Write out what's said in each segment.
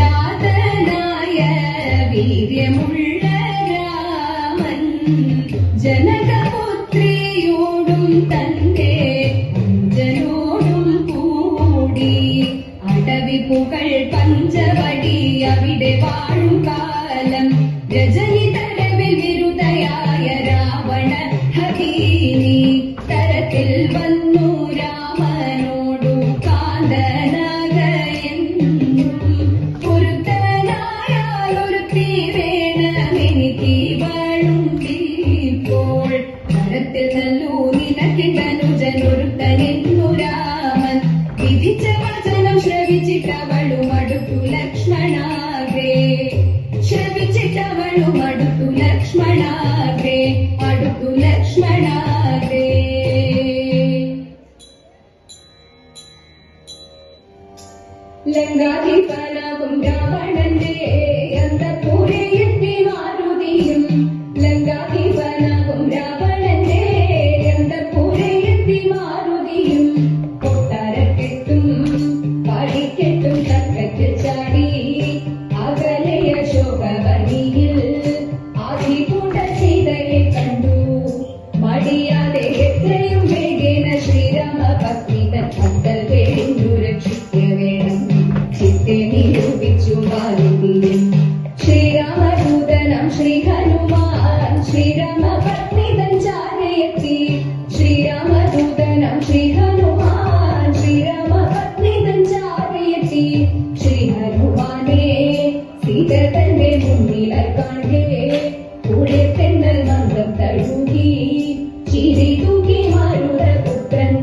സൂര്യകുലജാതനായ വീര്യമുള്ള രാമൻ ജനകപുത്രിയോടും തന്റെ അഞ്ജനോടും കൂടി അടവിപ്പുകൾ പഞ്ചവടി അവിടെ വാഴും കാലം രജനിതരവിൽ വിരുദ്ധയായ രാവണ ഹതീനി തരത്തിൽ വന്നു രാമനോടു കാന്തനകയെന്നും ഒരുത്തനായാലൊരുത്തി വേണമെനിക്ക് വഴുമ്പോൾ തരത്തിൽ നല്ലു നിനക്കിടനുജനൊരുത്തനെന്നു രാമൻ വിധിച്ച വചനം ശ്രവിച്ചിട്ടവളും അടുത്തു ലക്ഷ്മണാഗ്രേ ശ്രവിച്ചിട്ടവളും അടുത്തു ലക്ഷ്മണാഗ്രേ അടുത്തു ലക്ഷ്മണാഗ്രേ ലങ്കാധിപനാകും രാവണന്റെ അന്തഃപുരയെത്തി മാരുതിയും ലങ്കാധിപനാകും രാവണന്റെ അന്തഃപുരയെത്തി മാരുതിയും കൊട്ടാരക്കെട്ടും പടിക്കെട്ടും തക്കറ്റ് ചാടി അകലയ ശോകവനിയിൽ ആദിപൂണ്ട സീതയെ കണ്ടു മടിയാതെ എത്രയും വേഗേന ശ്രീരാമ പത്നി തൻ ഭക്തൽ വേണ്ടു രക്ഷിക്ക വേണം ചിത്തെ നിരൂപിച്ചു മാരുതിയും ശ്രീരാമദൂതനം ശ്രീ ഹനുമാൻ ശ്രീരാമ പത്നി തൻ ചാരയെത്തി ശ്രീരാമദൂതനം ശ്രീ ഹനുമാൻ ശ്രീരാമ പത്നി തൻ ചാരയെത്തി ശ്രീ ഹനുമാനെ സീത തന്റെ മുന്നിലായി കാണേ കൂടെ തെന്നൽ മന്ദം തഴുകി ചിരി തൂക്കി മാരുതപുത്രൻ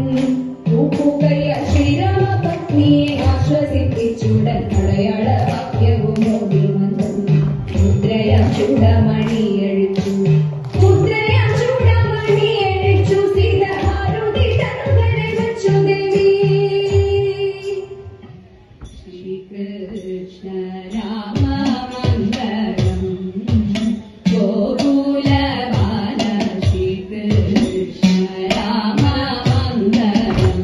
തൂക്കുകയ ശ്രീരാമ പത്നിയെ ആശ്വസിപ്പിച്ചുടൻ അടയാള വാക്യവും മോടി വന്നു മുദ്രയാം ചൂടമണിയഴിച്ചു മുദ്രയാം ചൂടമണിയഴിച്ചു സീത മാരുതി തനുകരെ വച്ചു ദേവി ശ്രീകൃഷ്ണ രാമ മംഗളം ഗോകുലബാല ശ്രീകൃഷ്ണ രാമ മംഗളം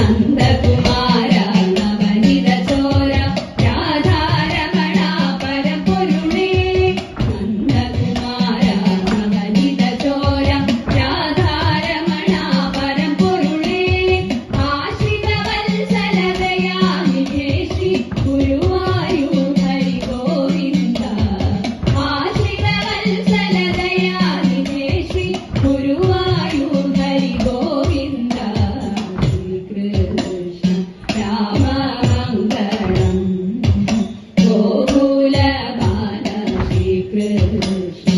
നന്ദകുമാര നവനിത ചോര രാധാരമണ പരപൊരുളേ നന്ദകുമാര നവനിത ചോര രാധാരമണ പരപൊരുളേ ആശ്രിതവത്സലതയാ നിധേഷി ഗുരുവായൂർ ഹരി ഗോവിന്ദ ആശ്രിതവത്സലതയാ നിധേഷി ഗുരുവായൂർ ഹരി ഗോവിന്ദ ശ്രീകൃഷ്ണ രാമ മംഗളം ഗോകുലബാല ശ്രീകൃഷ്ണ